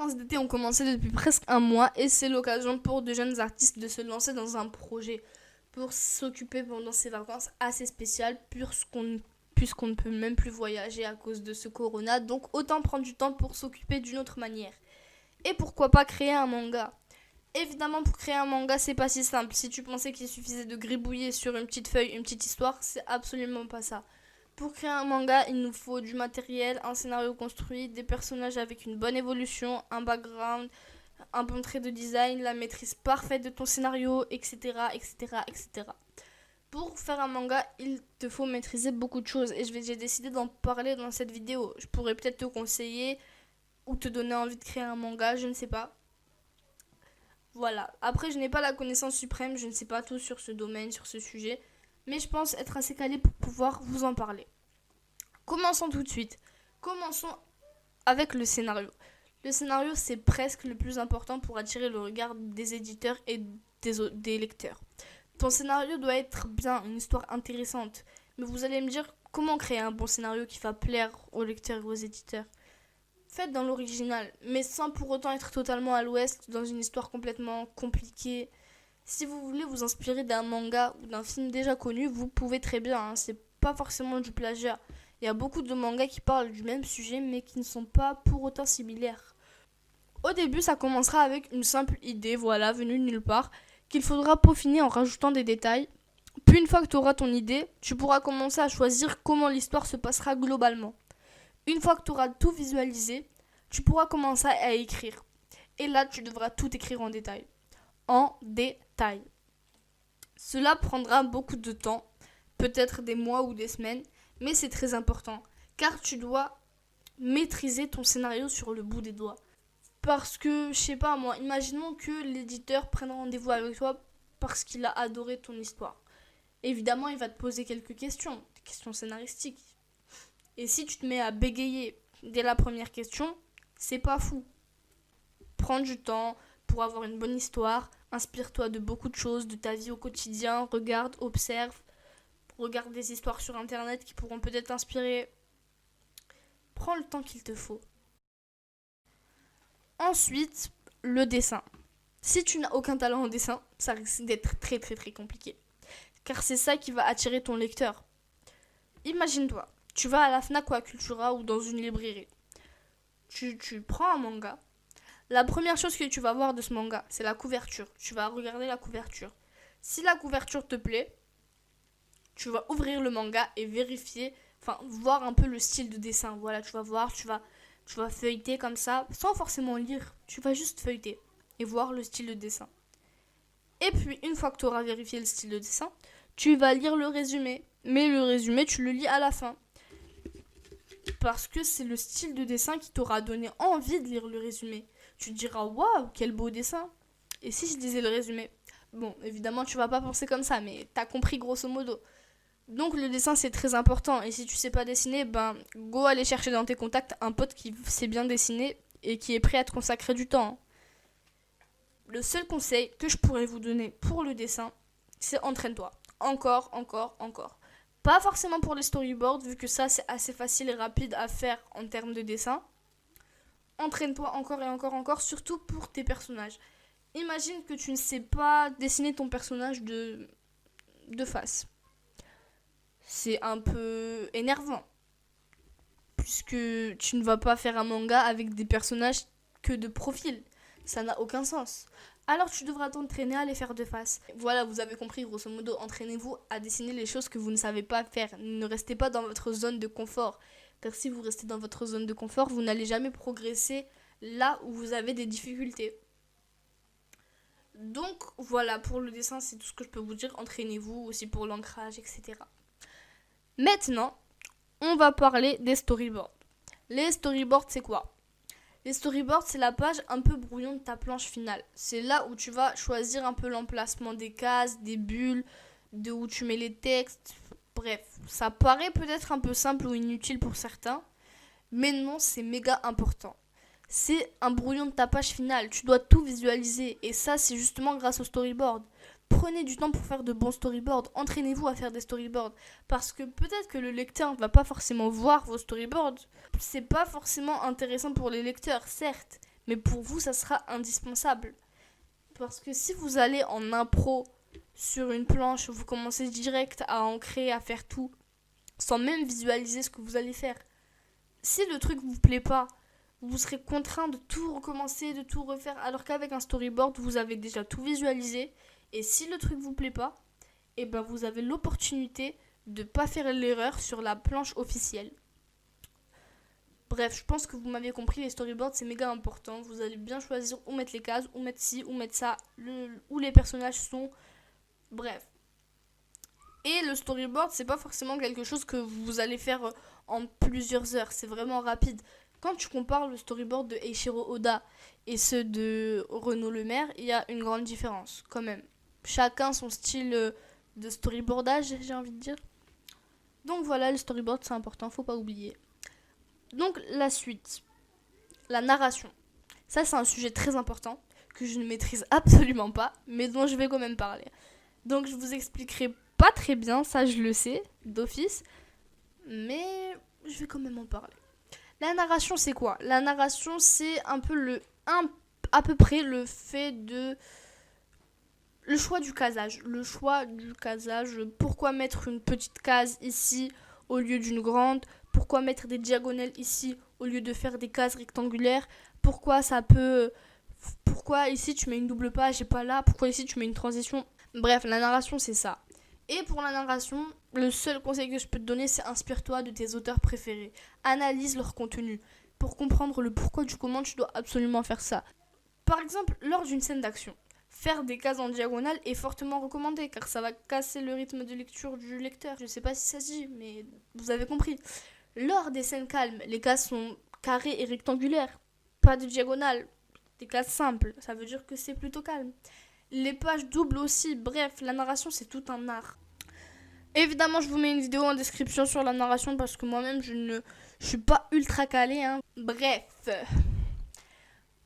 vacances d'été ont commencé depuis presque un mois et c'est l'occasion pour de jeunes artistes de se lancer dans un projet pour s'occuper pendant ces vacances assez spéciales puisqu'on ne peut même plus voyager à cause de ce corona. Donc autant prendre du temps pour s'occuper d'une autre manière. Et pourquoi pas créer un manga? Évidemment, pour créer un manga, c'est pas si simple. Si tu pensais qu'il suffisait de gribouiller sur une petite feuille, une petite histoire, c'est absolument pas ça. Pour créer un manga, il nous faut du matériel, un scénario construit, des personnages avec une bonne évolution, un background, un bon trait de design, la maîtrise parfaite de ton scénario, etc., etc., etc. Pour faire un manga, il te faut maîtriser beaucoup de choses et j'ai décidé d'en parler dans cette vidéo. Je pourrais peut-être te conseiller ou te donner envie de créer un manga, je ne sais pas. Voilà. Après, je n'ai pas la connaissance suprême, je ne sais pas tout sur ce domaine, sur ce sujet, mais je pense être assez calée pour pouvoir vous en parler. Commençons tout de suite. Commençons avec le scénario. Le scénario, c'est presque le plus important pour attirer le regard des éditeurs et des lecteurs. Ton scénario doit être bien, une histoire intéressante. Mais vous allez me dire, comment créer un bon scénario qui va plaire aux lecteurs et aux éditeurs? Faites dans l'original, mais sans pour autant être totalement à l'ouest dans une histoire complètement compliquée. Si vous voulez vous inspirer d'un manga ou d'un film déjà connu, vous pouvez très bien, hein, c'est pas forcément du plagiat. Il y a beaucoup de mangas qui parlent du même sujet mais qui ne sont pas pour autant similaires. Au début, ça commencera avec une simple idée, voilà, venue de nulle part, qu'il faudra peaufiner en rajoutant des détails. Puis une fois que tu auras ton idée, tu pourras commencer à choisir comment l'histoire se passera globalement. Une fois que tu auras tout visualisé, tu pourras commencer à écrire. Et là, tu devras tout écrire en détail. En détail. Cela prendra beaucoup de temps, peut-être des mois ou des semaines, mais c'est très important, car tu dois maîtriser ton scénario sur le bout des doigts. Parce que, je sais pas moi, imaginons que l'éditeur prenne rendez-vous avec toi parce qu'il a adoré ton histoire. Évidemment, il va te poser quelques questions, des questions scénaristiques. Et si tu te mets à bégayer dès la première question, c'est pas fou. Prends du temps pour avoir une bonne histoire, inspire-toi de beaucoup de choses, de ta vie au quotidien, regarde, observe, regarde des histoires sur internet qui pourront peut-être t'inspirer. Prends le temps qu'il te faut. Ensuite, le dessin. Si tu n'as aucun talent en dessin, ça risque d'être très très très compliqué. Car c'est ça qui va attirer ton lecteur. Imagine-toi, tu vas à la Fnac ou à Cultura ou dans une librairie. Tu prends un manga. La première chose que tu vas voir de ce manga, c'est la couverture. Tu vas regarder la couverture. Si la couverture te plaît, tu vas ouvrir le manga et vérifier, voir un peu le style de dessin. Voilà, tu vas voir, tu vas feuilleter comme ça, sans forcément lire. Tu vas juste feuilleter et voir le style de dessin. Et puis, une fois que tu auras vérifié le style de dessin, tu vas lire le résumé. Mais le résumé, tu le lis à la fin. Parce que c'est le style de dessin qui t'aura donné envie de lire le résumé. Tu te diras, waouh, quel beau dessin. Et si je lisais le résumé? Bon, évidemment, tu vas pas penser comme ça, mais t'as compris grosso modo. Donc le dessin c'est très important et si tu sais pas dessiner, go aller chercher dans tes contacts un pote qui sait bien dessiner et qui est prêt à te consacrer du temps. Le seul conseil que je pourrais vous donner pour le dessin, c'est entraîne-toi. Encore, encore, encore. Pas forcément pour les storyboards vu que ça c'est assez facile et rapide à faire en termes de dessin. Entraîne-toi encore et encore, encore, surtout pour tes personnages. Imagine que tu ne sais pas dessiner ton personnage de face. C'est un peu énervant. Puisque tu ne vas pas faire un manga avec des personnages que de profil. Ça n'a aucun sens. Alors tu devras t'entraîner à les faire de face. Voilà, vous avez compris, grosso modo, entraînez-vous à dessiner les choses que vous ne savez pas faire. Ne restez pas dans votre zone de confort. Car si vous restez dans votre zone de confort, vous n'allez jamais progresser là où vous avez des difficultés. Donc voilà, pour le dessin, c'est tout ce que je peux vous dire. Entraînez-vous aussi pour l'ancrage, etc. Maintenant, on va parler des storyboards. Les storyboards, c'est quoi? Les storyboards, c'est la page un peu brouillon de ta planche finale. C'est là où tu vas choisir un peu l'emplacement des cases, des bulles, de où tu mets les textes. Bref, ça paraît peut-être un peu simple ou inutile pour certains, mais non, c'est méga important. C'est un brouillon de ta page finale, tu dois tout visualiser et ça, c'est justement grâce au storyboard. Prenez du temps pour faire de bons storyboards, entraînez-vous à faire des storyboards parce que peut-être que le lecteur ne va pas forcément voir vos storyboards. C'est pas forcément intéressant pour les lecteurs, certes, Mais pour vous, ça sera indispensable. Parce que si vous allez en impro sur une planche, vous commencez direct à ancrer, à faire tout, sans même visualiser ce que vous allez faire. Si le truc vous plaît pas, vous serez contraint de tout recommencer, de tout refaire, alors qu'avec un storyboard, vous avez déjà tout visualisé. Et si le truc vous plaît pas, et ben vous avez l'opportunité de pas faire l'erreur sur la planche officielle. Bref, je pense que vous m'avez compris, les storyboards c'est méga important. Vous allez bien choisir où mettre les cases, où mettre ci, où mettre ça, où les personnages sont. Bref. Et le storyboard, c'est pas forcément quelque chose que vous allez faire en plusieurs heures. C'est vraiment rapide. Quand tu compares le storyboard de Eiichiro Oda et ceux de Renaud Lemaire, il y a une grande différence quand même. Chacun son style de storyboardage, j'ai envie de dire. Donc voilà, le storyboard c'est important, faut pas oublier. Donc la suite, la narration. Ça c'est un sujet très important que je ne maîtrise absolument pas, mais dont je vais quand même parler. Donc je vous expliquerai pas très bien, ça je le sais, d'office, mais je vais quand même en parler. La narration c'est quoi ? La narration c'est un peu à peu près le fait de... Le choix du casage. Pourquoi mettre une petite case ici au lieu d'une grande ? Pourquoi mettre des diagonales ici au lieu de faire des cases rectangulaires ? Pourquoi ici tu mets une double page et pas là ? Pourquoi ici tu mets une transition ? Bref, la narration c'est ça. Et pour la narration, le seul conseil que je peux te donner, c'est inspire-toi de tes auteurs préférés. Analyse leur contenu. Pour comprendre le pourquoi du comment, tu dois absolument faire ça. Par exemple, lors d'une scène d'action, faire des cases en diagonale est fortement recommandé car ça va casser le rythme de lecture du lecteur. Je sais pas si ça se dit, mais vous avez compris. Lors des scènes calmes, les cases sont carrées et rectangulaires, pas de diagonale, des cases simples. Ça veut dire que c'est plutôt calme. Les pages doubles aussi. Bref, la narration c'est tout un art. Évidemment, je vous mets une vidéo en description sur la narration parce que moi-même je suis pas ultra calée. Bref.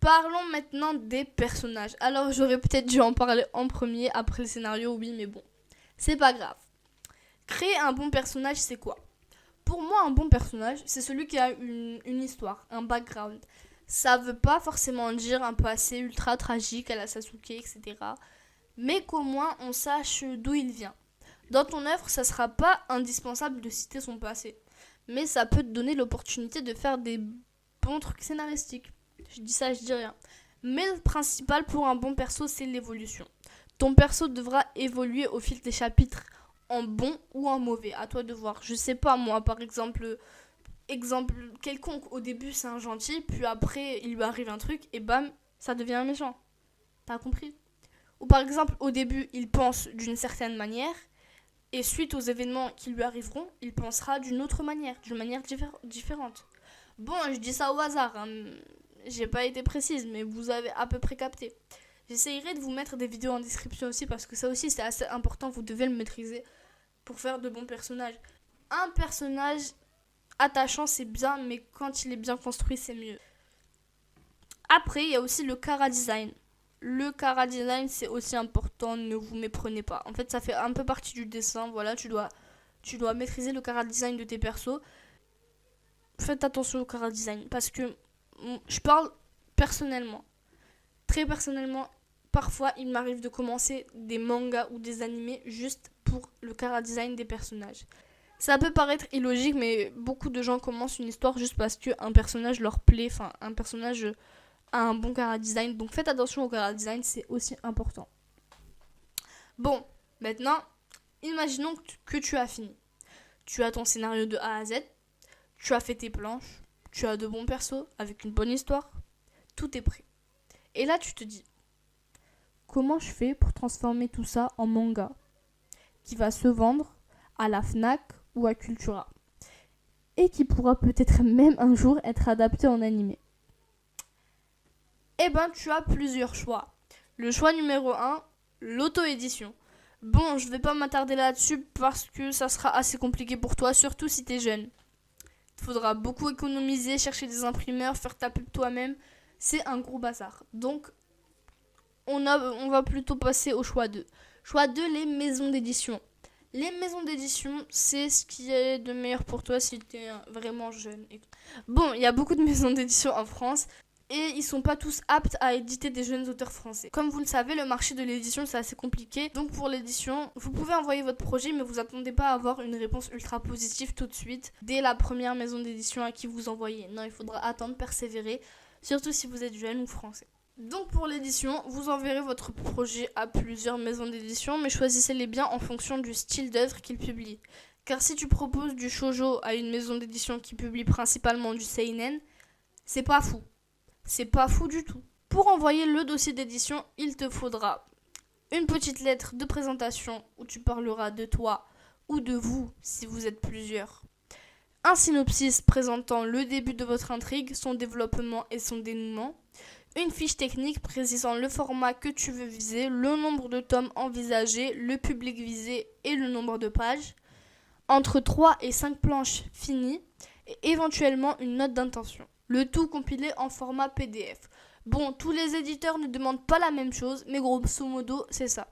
Parlons maintenant des personnages. Alors j'aurais peut-être dû en parler en premier après le scénario, oui, mais bon, c'est pas grave. Créer un bon personnage, c'est quoi ? Pour moi, un bon personnage, c'est celui qui a une histoire, un background. Ça veut pas forcément dire un passé ultra tragique à la Sasuke, etc. Mais qu'au moins on sache d'où il vient. Dans ton œuvre, ça sera pas indispensable de citer son passé. Mais ça peut te donner l'opportunité de faire des bons trucs scénaristiques. Je dis ça, je dis rien. Mais le principal pour un bon perso, c'est l'évolution. Ton perso devra évoluer au fil des chapitres, en bon ou en mauvais. À toi de voir. Je sais pas, moi, par exemple quelconque. Au début, c'est un gentil, puis après, il lui arrive un truc, et bam, ça devient un méchant. T'as compris ? Ou par exemple, au début, il pense d'une certaine manière, et suite aux événements qui lui arriveront, il pensera d'une autre manière, d'une manière différente. Bon, je dis ça au hasard, j'ai pas été précise, mais vous avez à peu près capté. J'essayerai de vous mettre des vidéos en description aussi, parce que ça aussi c'est assez important, vous devez le maîtriser pour faire de bons personnages. Un personnage attachant c'est bien, mais quand il est bien construit c'est mieux. Après, il y a aussi le chara design. Le chara design c'est aussi important, ne vous méprenez pas. En fait, ça fait un peu partie du dessin, voilà, tu dois maîtriser le chara design de tes persos. Faites attention au chara design, parce que je parle personnellement. Très personnellement, parfois il m'arrive de commencer des mangas ou des animés juste pour le chara design des personnages. Ça peut paraître illogique, mais beaucoup de gens commencent une histoire juste parce qu'un personnage leur plaît, enfin un personnage a un bon chara design. Donc faites attention au chara design, c'est aussi important. Bon, maintenant, imaginons que tu as fini. Tu as ton scénario de A à Z, tu as fait tes planches, tu as de bons persos avec une bonne histoire, tout est prêt. Et là, tu te dis, comment je fais pour transformer tout ça en manga qui va se vendre à la Fnac ou à Cultura et qui pourra peut-être même un jour être adapté en animé? Eh ben, tu as plusieurs choix. Le choix numéro 1, l'auto-édition. Bon, je vais pas m'attarder là-dessus parce que ça sera assez compliqué pour toi, surtout si t'es jeune. Il faudra beaucoup économiser, chercher des imprimeurs, faire ta pub toi-même. C'est un gros bazar. Donc, on va plutôt passer au choix 2. Choix 2, les maisons d'édition. Les maisons d'édition, c'est ce qui est de meilleur pour toi si tu es vraiment jeune. Bon, il y a beaucoup de maisons d'édition en France. et ils sont pas tous aptes à éditer des jeunes auteurs français. Comme vous le savez, le marché de l'édition c'est assez compliqué. Donc pour l'édition, vous pouvez envoyer votre projet mais vous attendez pas à avoir une réponse ultra positive tout de suite dès la première maison d'édition à qui vous envoyez. Non, il faudra attendre, persévérer, surtout si vous êtes jeune ou français. Donc pour l'édition, vous enverrez votre projet à plusieurs maisons d'édition, mais choisissez-les bien en fonction du style d'œuvre qu'ils publient. Car si tu proposes du shoujo à une maison d'édition qui publie principalement du seinen, c'est pas fou. C'est pas fou du tout. Pour envoyer le dossier d'édition, il te faudra une petite lettre de présentation où tu parleras de toi ou de vous si vous êtes plusieurs. Un synopsis présentant le début de votre intrigue, son développement et son dénouement. Une fiche technique précisant le format que tu veux viser, le nombre de tomes envisagés, le public visé et le nombre de pages. Entre 3 et 5 planches finies et éventuellement une note d'intention. Le tout compilé en format PDF. Bon, tous les éditeurs ne demandent pas la même chose, mais grosso modo, c'est ça.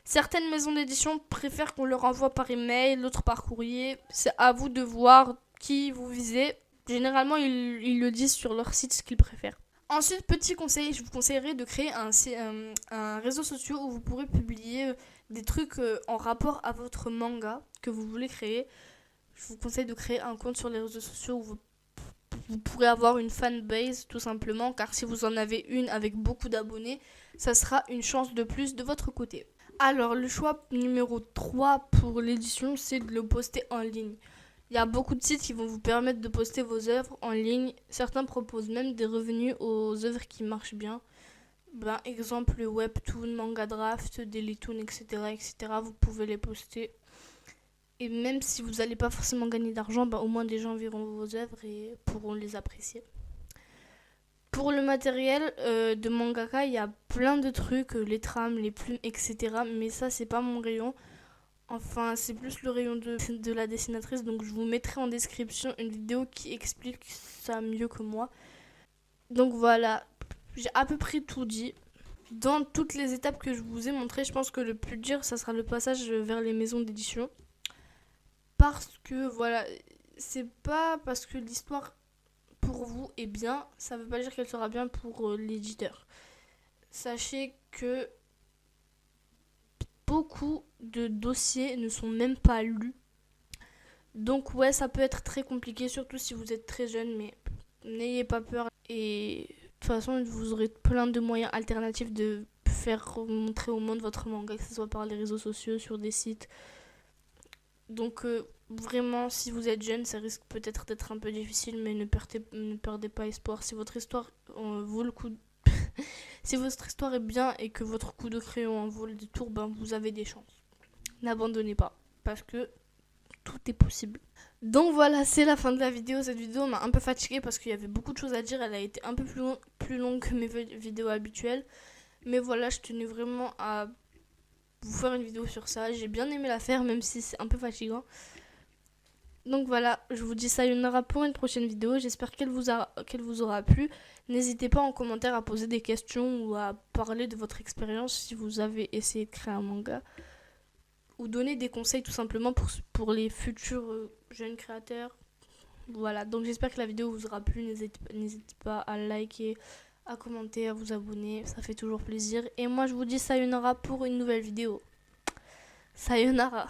Certaines maisons d'édition préfèrent qu'on leur envoie par email, d'autres par courrier. C'est à vous de voir qui vous visez. Généralement, ils le disent sur leur site ce qu'ils préfèrent. Ensuite, petit conseil, je vous conseillerais de créer un réseau social où vous pourrez publier des trucs en rapport à votre manga que vous voulez créer. Je vous conseille de créer un compte sur les réseaux sociaux où vous pourrez avoir une fanbase tout simplement, car si vous en avez une avec beaucoup d'abonnés, ça sera une chance de plus de votre côté. Alors, le choix numéro 3 pour l'édition, c'est de le poster en ligne. Il y a beaucoup de sites qui vont vous permettre de poster vos œuvres en ligne. Certains proposent même des revenus aux œuvres qui marchent bien. Exemple Webtoon, Manga Draft, Dailytoon, etc., etc. Vous pouvez les poster. Et même si vous n'allez pas forcément gagner d'argent, au moins des gens verront vos œuvres et pourront les apprécier. Pour le matériel de mangaka, il y a plein de trucs, les trames, les plumes, etc. Mais ça, c'est pas mon rayon. Enfin, c'est plus le rayon de la dessinatrice, donc je vous mettrai en description une vidéo qui explique ça mieux que moi. Donc voilà, j'ai à peu près tout dit. Dans toutes les étapes que je vous ai montrées, je pense que le plus dur, ça sera le passage vers les maisons d'édition. Parce que voilà, c'est pas parce que l'histoire pour vous est bien, ça veut pas dire qu'elle sera bien pour l'éditeur. Sachez que beaucoup de dossiers ne sont même pas lus. Donc ouais, ça peut être très compliqué, surtout si vous êtes très jeune, mais n'ayez pas peur. Et de toute façon, vous aurez plein de moyens alternatifs de faire montrer au monde votre manga, que ce soit par les réseaux sociaux, sur des sites. Donc vraiment, si vous êtes jeune, ça risque peut-être d'être un peu difficile, mais ne perdez pas espoir. Si votre histoire vaut le coup si votre histoire est bien et que votre coup de crayon en vaut le détour, vous avez des chances. N'abandonnez pas, parce que tout est possible. Donc voilà, c'est la fin de la vidéo. Cette vidéo m'a un peu fatiguée parce qu'il y avait beaucoup de choses à dire. Elle a été un peu plus longue que mes vidéos habituelles. Mais voilà, je tenais vraiment à vous faire une vidéo sur ça. J'ai bien aimé la faire, même si c'est un peu fatigant. Donc voilà, je vous dis sayonara pour une prochaine vidéo. J'espère qu'elle vous aura plu. N'hésitez pas en commentaire à poser des questions ou à parler de votre expérience si vous avez essayé de créer un manga. Ou donner des conseils tout simplement pour les futurs jeunes créateurs. Voilà, donc j'espère que la vidéo vous aura plu. N'hésitez pas à liker, à commenter, à vous abonner. Ça fait toujours plaisir. Et moi je vous dis sayonara pour une nouvelle vidéo. Sayonara.